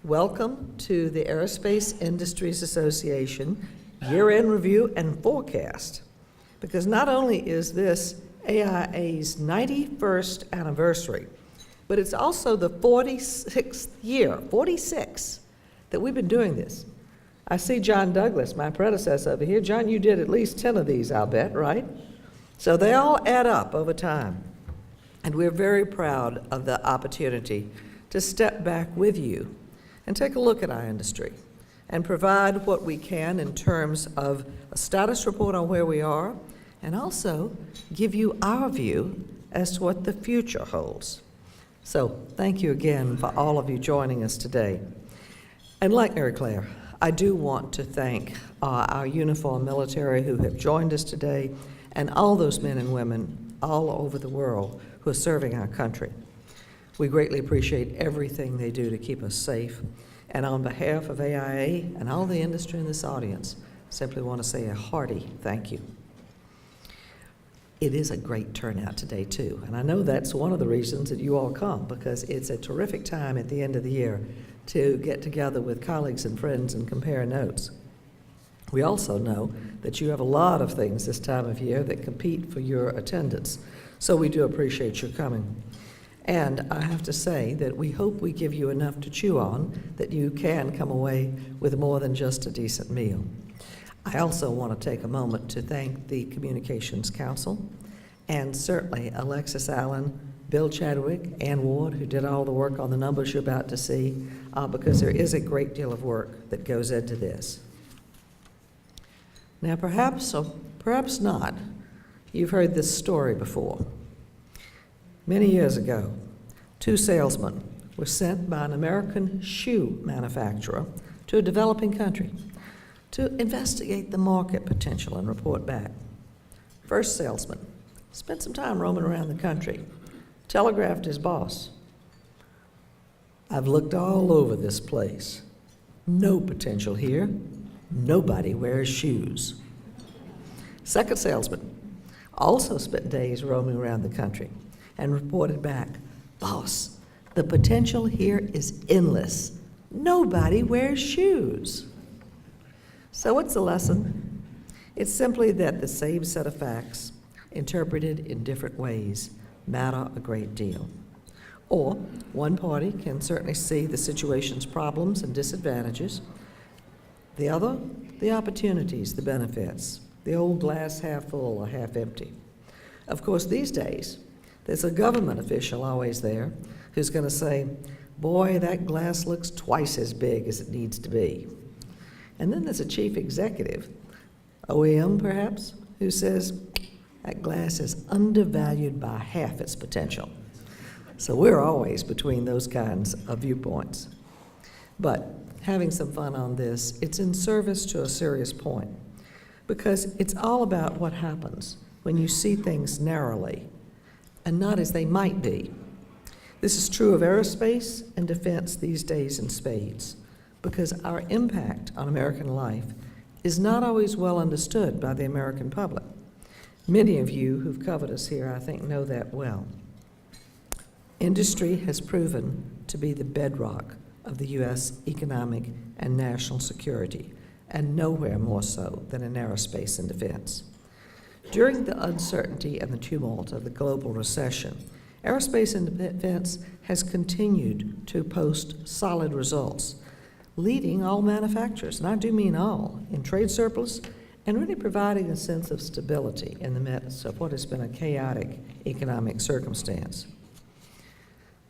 Welcome to the Aerospace Industries Association Year-End Review and Forecast, because not only is this AIA's 91st anniversary, but it's also the 46th year, 46, that we've been doing this. I see John Douglas, my predecessor over here. John, you did at least 10 of these, I'll bet, right? So they all add up over time. And we're very proud of the opportunity to step back with you and take a look at our industry and provide what we can in terms of a status report on where we are, and also give you our view as to what the future holds. So thank you again for all of you joining us today. And like Mary Claire, I do want to thank our uniformed military who have joined us today, and all those men and women all over the world who are serving our country. We greatly appreciate everything they do to keep us safe. And on behalf of AIA and all the industry in this audience, simply want to say a hearty thank you. It is a great turnout today, too. And I know that's one of the reasons that you all come, because it's a terrific time at the end of the year to get together with colleagues and friends and compare notes. We also know that you have a lot of things this time of year that compete for your attendance. So we do appreciate your coming. And I have to say that we hope we give you enough to chew on that you can come away with more than just a decent meal. I also want to take a moment to thank the Communications Council, and certainly Alexis Allen, Bill Chadwick, Ann Ward, who did all the work on the numbers you're about to see, because there is a great deal of work that goes into this. Now perhaps, or perhaps not, you've heard this story before. Many years ago, 2 salesmen were sent by an American shoe manufacturer to a developing country to investigate the market potential and report back. First salesman spent some time roaming around the country, telegraphed his boss, "I've looked all over this place. No potential here. Nobody wears shoes." Second salesman also spent days roaming around the country and reported back, "Boss, the potential here is endless. Nobody wears shoes." So what's the lesson? It's simply that the same set of facts, interpreted in different ways, matter a great deal. Or one party can certainly see the situation's problems and disadvantages, the other, the opportunities, the benefits, the old glass half full or half empty. Of course, these days, there's a government official always there who's going to say, "Boy, that glass looks twice as big as it needs to be." And then there's a chief executive, OEM perhaps, who says, "That glass is undervalued by half its potential." So we're always between those kinds of viewpoints. But having some fun on this, it's in service to a serious point, because it's all about what happens when you see things narrowly and not as they might be. This is true of aerospace and defense these days in spades, because our impact on American life is not always well understood by the American public. Many of you who've covered us here, I think, know that well. Industry has proven to be the bedrock of the U.S. economic and national security, and nowhere more so than in aerospace and defense. During the uncertainty and the tumult of the global recession, aerospace and defense has continued to post solid results, leading all manufacturers, and I do mean all, in trade surplus and really providing a sense of stability in the midst of what has been a chaotic economic circumstance.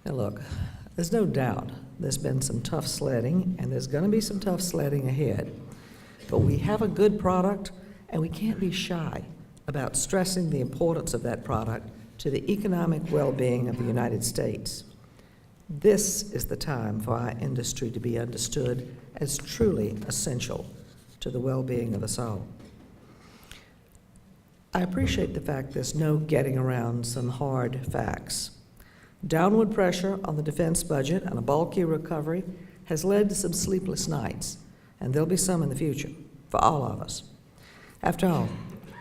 Now look, there's no doubt there's been some tough sledding, and there's going to be some tough sledding ahead. But we have a good product, and we can't be shy about stressing the importance of that product to the economic well-being of the United States. This is the time for our industry to be understood as truly essential to the well-being of us all. I appreciate the fact there's no getting around some hard facts. Downward pressure on the defense budget and a bulky recovery has led to some sleepless nights, and there'll be some in the future for all of us. After all,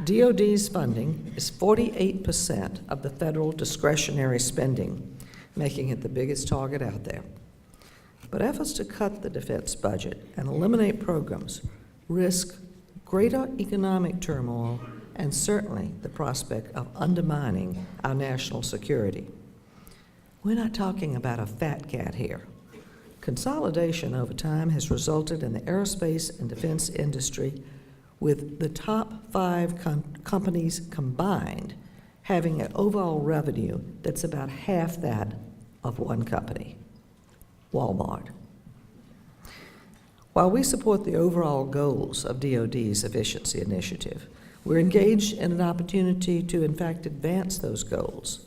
DOD's funding is 48% of the federal discretionary spending, making it the biggest target out there. But efforts to cut the defense budget and eliminate programs risk greater economic turmoil and certainly the prospect of undermining our national security. We're not talking about a fat cat here. Consolidation over time has resulted in the aerospace and defense industry with the top 5 companies combined having an overall revenue that's about half that of one company, Walmart. While we support the overall goals of DoD's efficiency initiative, we're engaged in an opportunity to, in fact, advance those goals.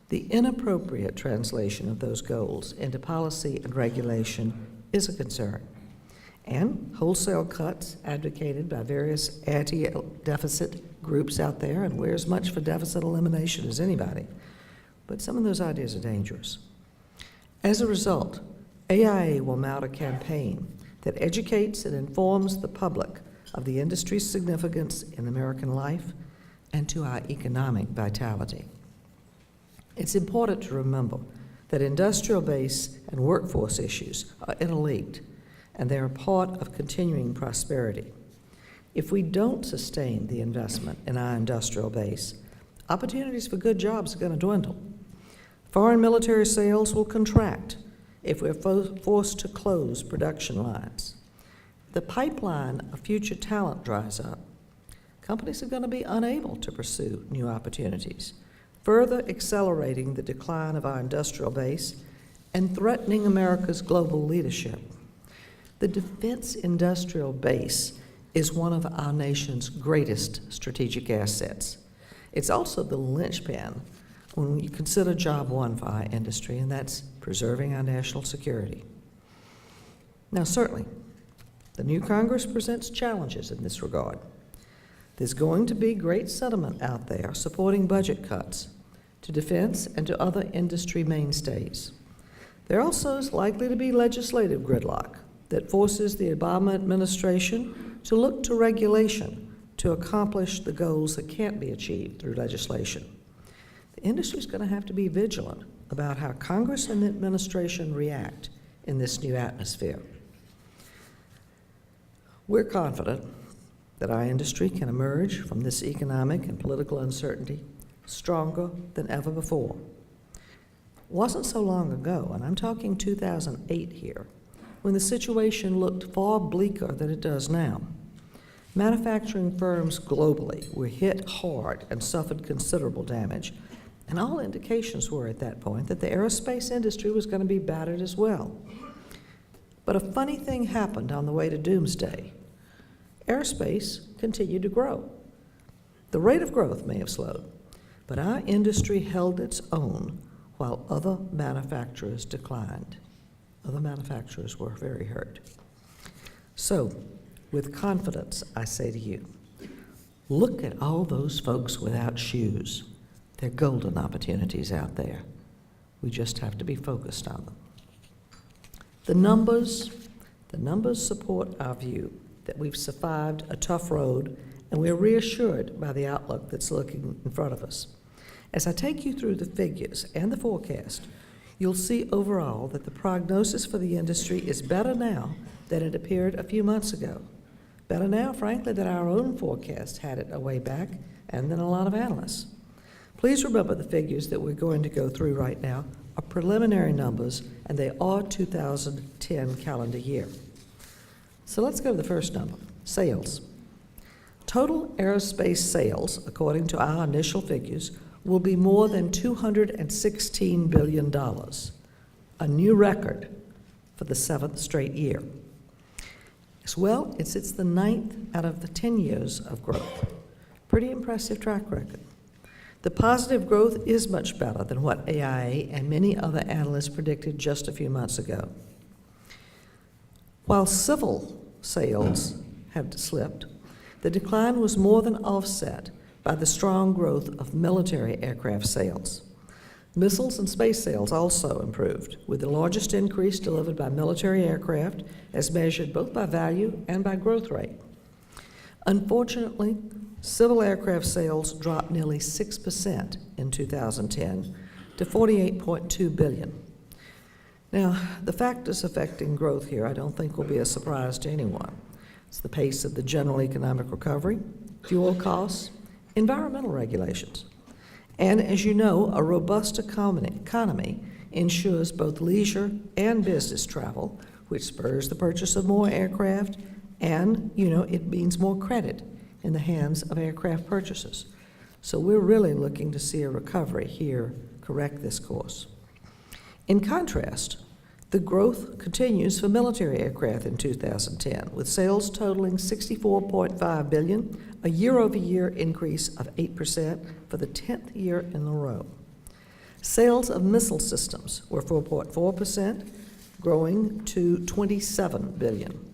The inappropriate translation of those goals into policy and regulation is a concern. And wholesale cuts advocated by various anti-deficit groups out there, and we're as much for deficit elimination as anybody, but some of those ideas are dangerous. As a result, AIA will mount a campaign that educates and informs the public of the industry's significance in American life and to our economic vitality. It's important to remember that industrial base and workforce issues are interlinked, and they're a part of continuing prosperity. If we don't sustain the investment in our industrial base, opportunities for good jobs are going to dwindle. Foreign military sales will contract if we're forced to close production lines. The pipeline of future talent dries up. Companies are going to be unable to pursue new opportunities, further accelerating the decline of our industrial base and threatening America's global leadership. The defense industrial base is one of our nation's greatest strategic assets. It's also the linchpin when you consider job one for our industry, and that's preserving our national security. Now, certainly, the new Congress presents challenges in this regard. There's going to be great sentiment out there supporting budget cuts to defense and to other industry mainstays. There also is likely to be legislative gridlock that forces the Obama administration to look to regulation to accomplish the goals that can't be achieved through legislation. The industry is going to have to be vigilant about how Congress and the administration react in this new atmosphere. We're confident that our industry can emerge from this economic and political uncertainty stronger than ever before. It wasn't so long ago, and I'm talking 2008 here, when the situation looked far bleaker than it does now. Manufacturing firms globally were hit hard and suffered considerable damage, and all indications were at that point that the aerospace industry was going to be battered as well. But a funny thing happened on the way to doomsday. Aerospace continued to grow. The rate of growth may have slowed, but our industry held its own while other manufacturers declined. Other manufacturers were very hurt. So, with confidence, I say to you, look at all those folks without shoes. There are golden opportunities out there. We just have to be focused on them. The numbers support our view that we've survived a tough road, and we're reassured by the outlook that's looking in front of us. As I take you through the figures and the forecast, you'll see overall that the prognosis for the industry is better now than it appeared a few months ago. Better now, frankly, than our own forecast had it a way back, and than a lot of analysts. Please remember the figures that we're going to go through right now are preliminary numbers, and they are 2010 calendar year. So let's go to the first number, sales. Total aerospace sales, according to our initial figures, will be more than $216 billion, a new record for the 7th straight year. As well, it's the 9th out of the 10 years of growth. Pretty impressive track record. The positive growth is much better than what AIA and many other analysts predicted just a few months ago. While civil sales have slipped, the decline was more than offset by the strong growth of military aircraft sales. Missiles and space sales also improved, with the largest increase delivered by military aircraft as measured both by value and by growth rate. Unfortunately, civil aircraft sales dropped nearly 6% in 2010 to $48.2 billion. Now, the factors affecting growth here I don't think will be a surprise to anyone. It's the pace of the general economic recovery, fuel costs, environmental regulations. And as you know, a robust economy ensures both leisure and business travel, which spurs the purchase of more aircraft, and, it means more credit in the hands of aircraft purchasers. So we're really looking to see a recovery here correct this course. In contrast, the growth continues for military aircraft in 2010, with sales totaling $64.5 billion, a year-over-year increase of 8% for the 10th year in a row. Sales of missile systems were 4.4%, growing to $27 billion.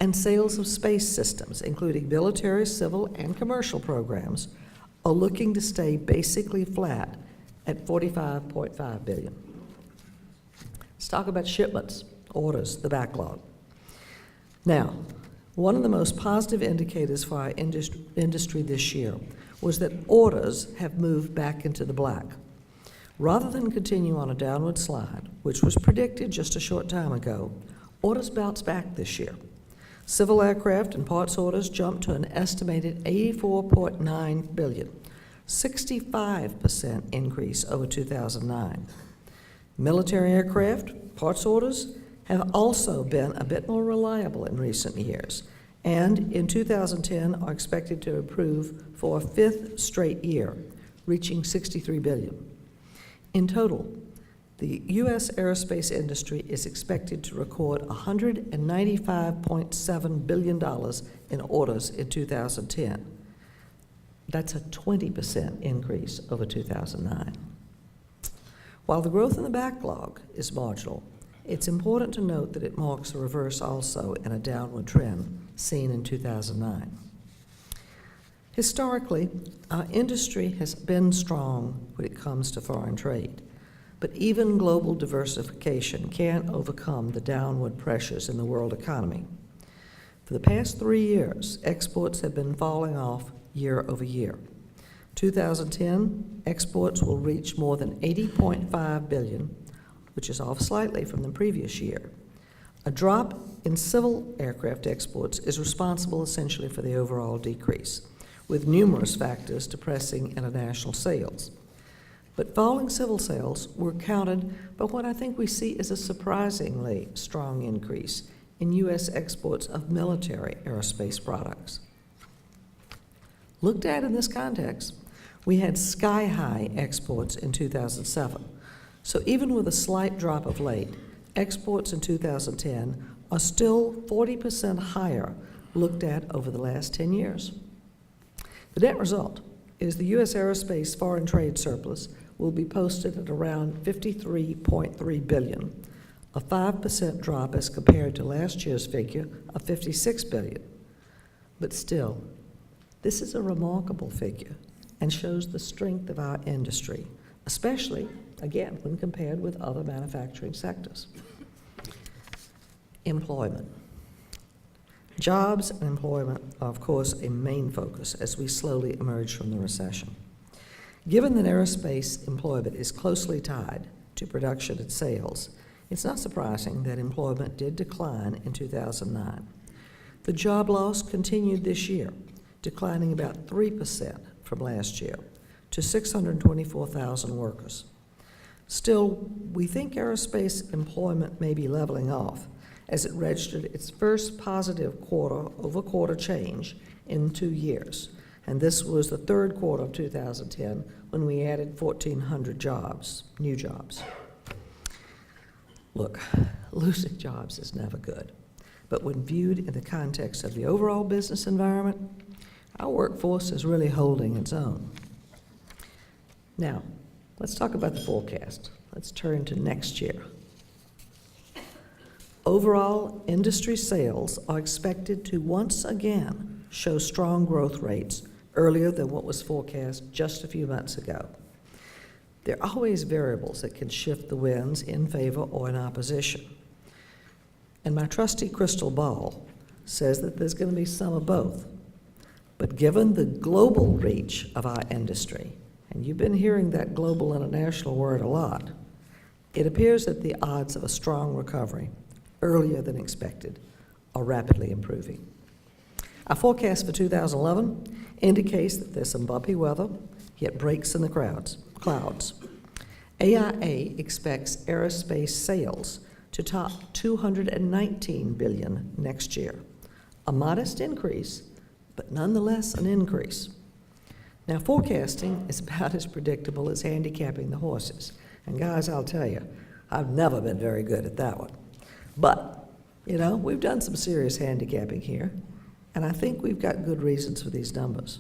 And sales of space systems, including military, civil, and commercial programs, are looking to stay basically flat at $45.5 billion. Let's talk about shipments, orders, the backlog. Now, one of the most positive indicators for our industry this year was that orders have moved back into the black. Rather than continue on a downward slide, which was predicted just a short time ago, orders bounced back this year. Civil aircraft and parts orders jumped to an estimated $84.9 billion, 65% increase over 2009. Military aircraft parts orders have also been a bit more reliable in recent years, and in 2010 are expected to improve for a fifth straight year, reaching $63 billion. In total, the U.S. aerospace industry is expected to record $195.7 billion in orders in 2010. That's a 20% increase over 2009. While the growth in the backlog is marginal, it's important to note that it marks a reverse also in a downward trend seen in 2009. Historically, our industry has been strong when it comes to foreign trade, but even global diversification can't overcome the downward pressures in the world economy. For the past 3 years, exports have been falling off year over year. 2010, exports will reach more than $80.5 billion, which is off slightly from the previous year. A drop in civil aircraft exports is responsible essentially for the overall decrease, with numerous factors depressing international sales. But falling civil sales were countered by what I think we see as a surprisingly strong increase in U.S. exports of military aerospace products. Looked at in this context, we had sky-high exports in 2007. So even with a slight drop of late, exports in 2010 are still 40% higher looked at over the last 10 years. The net result is the U.S. aerospace foreign trade surplus will be posted at around $53.3 billion, a 5% drop as compared to last year's figure of $56 billion. But still, this is a remarkable figure and shows the strength of our industry, especially, again, when compared with other manufacturing sectors. Employment. Jobs and employment are, of course, a main focus as we slowly emerge from the recession. Given that aerospace employment is closely tied to production and sales, it's not surprising that employment did decline in 2009. The job loss continued this year, declining about 3% from last year to 624,000 workers. Still, we think aerospace employment may be leveling off as it registered its first positive quarter-over-quarter change in 2 years. And this was the third quarter of 2010 when we added 1,400 jobs, new jobs. Look, losing jobs is never good. But when viewed in the context of the overall business environment, our workforce is really holding its own. Now, let's talk about the forecast. Let's turn to next year. Overall, industry sales are expected to once again show strong growth rates earlier than what was forecast just a few months ago. There are always variables that can shift the winds in favor or in opposition. And my trusty crystal ball says that there's going to be some of both. But given the global reach of our industry, and you've been hearing that global international word a lot, It appears that the odds of a strong recovery, earlier than expected, are rapidly improving. Our forecast for 2011 indicates that there's some bumpy weather, yet breaks in the clouds. AIA expects aerospace sales to top $219 billion next year, a modest increase, but nonetheless an increase. Now, forecasting is about as predictable as handicapping the horses. And guys, I'll tell you, I've never been very good at that one. But, you know, we've done some serious handicapping here, and I think we've got good reasons for these numbers.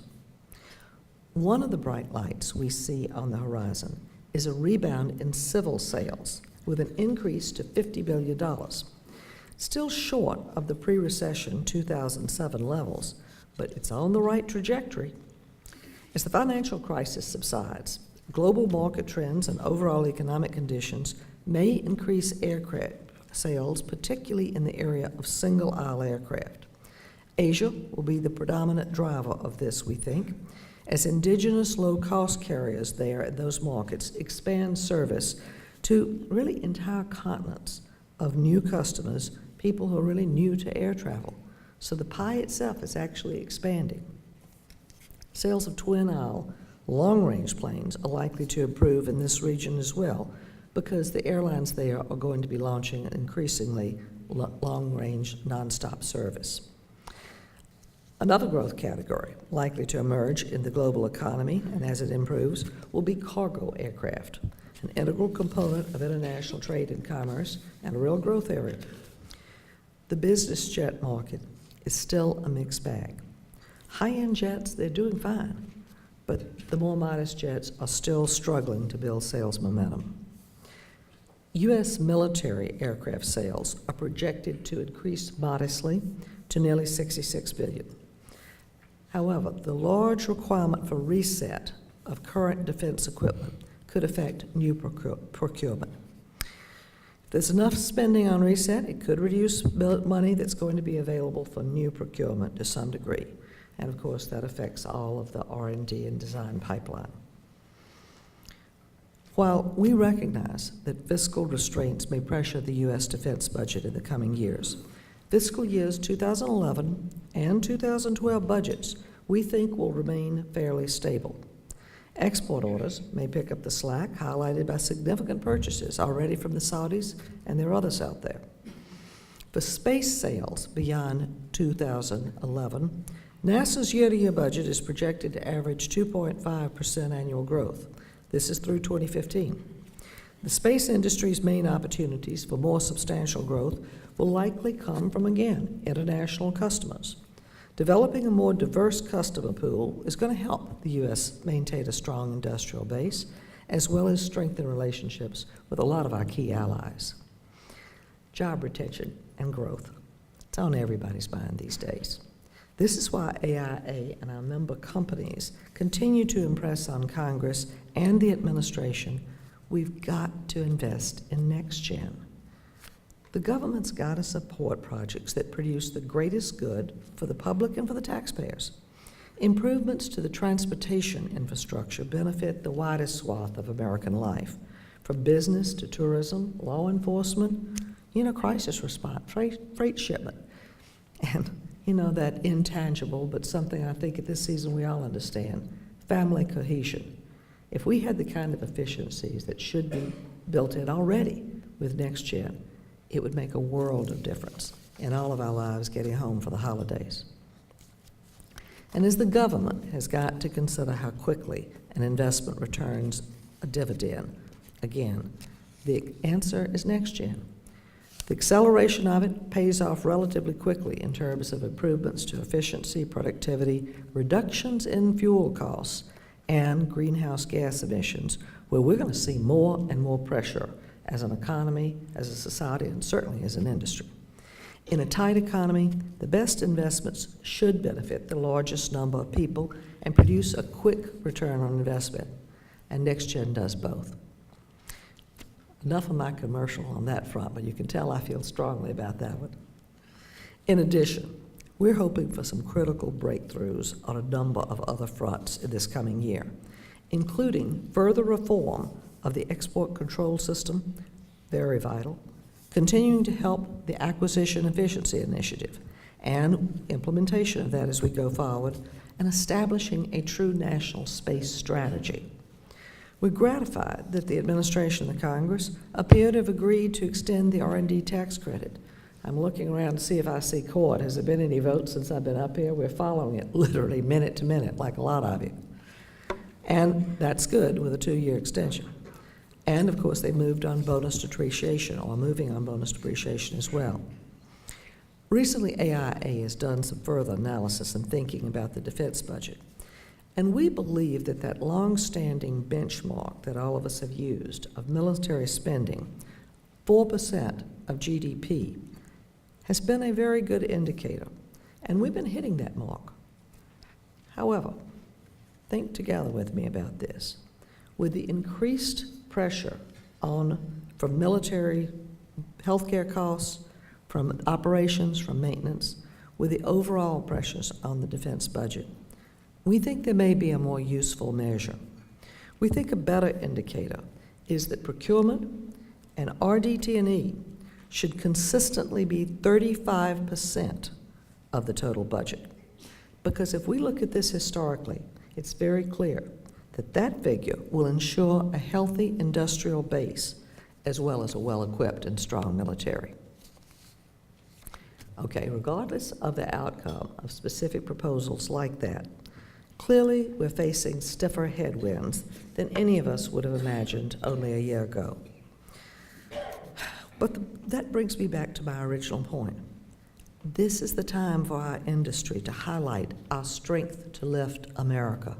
One of the bright lights we see on the horizon is a rebound in civil sales with an increase to $50 billion. Still short of the pre-recession 2007 levels, but it's on the right trajectory. As the financial crisis subsides, global market trends and overall economic conditions may increase aircraft sales, particularly in the area of single-aisle aircraft. Asia will be the predominant driver of this, we think, as indigenous low-cost carriers there in those markets expand service to really entire continents of new customers, people who are really new to air travel. So the pie itself is actually expanding. Sales of twin-aisle, long-range planes are likely to improve in this region as well, because the airlines there are going to be launching an increasingly long-range nonstop service. Another growth category likely to emerge in the global economy, and as it improves, will be cargo aircraft, an integral component of international trade and commerce and a real growth area. The business jet market is still a mixed bag. High-end jets, they're doing fine, but the more modest jets are still struggling to build sales momentum. U.S. military aircraft sales are projected to increase modestly to nearly $66 billion. However, the large requirement for reset of current defense equipment could affect new procurement. If there's enough spending on reset, it could reduce money that's going to be available for new procurement to some degree. And of course, that affects all of the R&D and design pipeline. While we recognize that fiscal restraints may pressure the U.S. defense budget in the coming years, fiscal years 2011 and 2012 budgets, we think, will remain fairly stable. Export orders may pick up the slack, highlighted by significant purchases already from the Saudis, and there are others out there. For space sales beyond 2011, NASA's year-to-year budget is projected to average 2.5% annual growth. This is through 2015. The space industry's main opportunities for more substantial growth will likely come from, again, international customers. Developing a more diverse customer pool is going to help the U.S. maintain a strong industrial base, as well as strengthen relationships with a lot of our key allies. Job retention and growth. It's on everybody's mind these days. This is why AIA and our member companies continue to impress on Congress and the administration, we've got to invest in next-gen. The government's got to support projects that produce the greatest good for the public and for the taxpayers. Improvements to the transportation infrastructure benefit the widest swath of American life, from business to tourism, law enforcement, crisis response, freight shipment, and that intangible, but something I think at this season we all understand, family cohesion. If we had the kind of efficiencies that should be built in already with NextGen, it would make a world of difference in all of our lives getting home for the holidays. And as the government has got to consider how quickly an investment returns a dividend, again, the answer is NextGen. The acceleration of it pays off relatively quickly in terms of improvements to efficiency, productivity, reductions in fuel costs, and greenhouse gas emissions, where we're going to see more and more pressure as an economy, as a society, and certainly as an industry. In a tight economy, the best investments should benefit the largest number of people and produce a quick return on investment, and NextGen does both. Enough of my commercial on that front, but you can tell I feel strongly about that one. In addition, we're hoping for some critical breakthroughs on a number of other fronts in this coming year, including further reform of the export control system, very vital, continuing to help the Acquisition Efficiency Initiative and implementation of that as we go forward, and establishing a true national space strategy. We're gratified that the administration and the Congress appear to have agreed to extend the R&D tax credit. I'm looking around to see if I see court. Has there been any votes since I've been up here? We're following it literally minute to minute, like a lot of you. And that's good with a 2-year extension. And of course, they moved on bonus depreciation, or moving on bonus depreciation as well. Recently, AIA has done some further analysis and thinking about the defense budget. And we believe that that long-standing benchmark that all of us have used of military spending, 4% of GDP, has been a very good indicator. And we've been hitting that mark. However, think together with me about this. With the increased pressure from military healthcare costs, from operations, from maintenance, with the overall pressures on the defense budget, we think there may be a more useful measure. We think a better indicator is that procurement and RDT&E should consistently be 35% of the total budget. Because if we look at this historically, it's very clear that that figure will ensure a healthy industrial base as well as a well-equipped and strong military. Okay, regardless of the outcome of specific proposals like that, clearly we're facing stiffer headwinds than any of us would have imagined only a year ago. But that brings me back to my original point. This is the time for our industry to highlight our strength to lift America.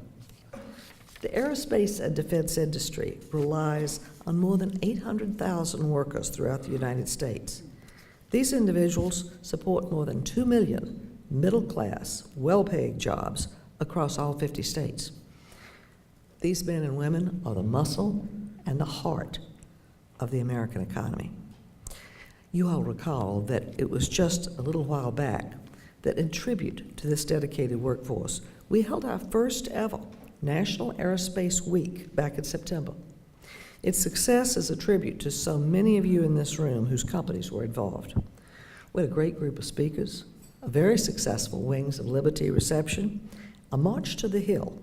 The aerospace and defense industry relies on more than 800,000 workers throughout the United States. These individuals support more than 2 million middle-class, well-paying jobs across all 50 states. These men and women are the muscle and the heart of the American economy. You all recall that it was just a little while back that in tribute to this dedicated workforce, we held our first ever National Aerospace Week back in September. Its success is a tribute to so many of you in this room whose companies were involved. We had a great group of speakers, a very successful Wings of Liberty reception, a march to the Hill,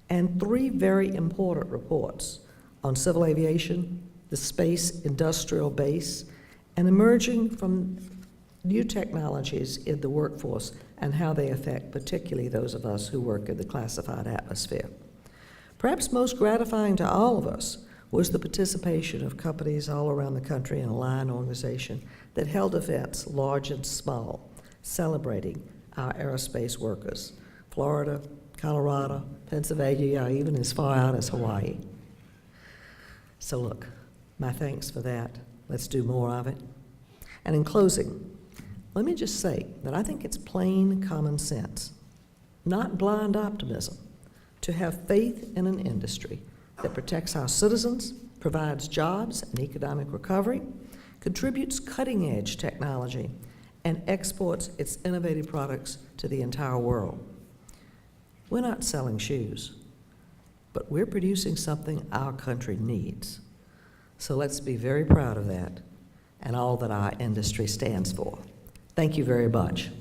and 3 very important reports on civil aviation, the space industrial base, and emerging from new technologies in the workforce and how they affect particularly those of us who work in the classified atmosphere. Perhaps most gratifying to all of us was the participation of companies all around the country in a line organization that held events, large and small, celebrating our aerospace workers. Florida, Colorado, Pennsylvania, even as far out as Hawaii. So look, my thanks for that. Let's do more of it. And in closing, let me just say that I think it's plain common sense, not blind optimism, to have faith in an industry that protects our citizens, provides jobs and economic recovery, contributes cutting-edge technology, and exports its innovative products to the entire world. We're not selling shoes, but we're producing something our country needs. So let's be very proud of that and all that our industry stands for. Thank you very much.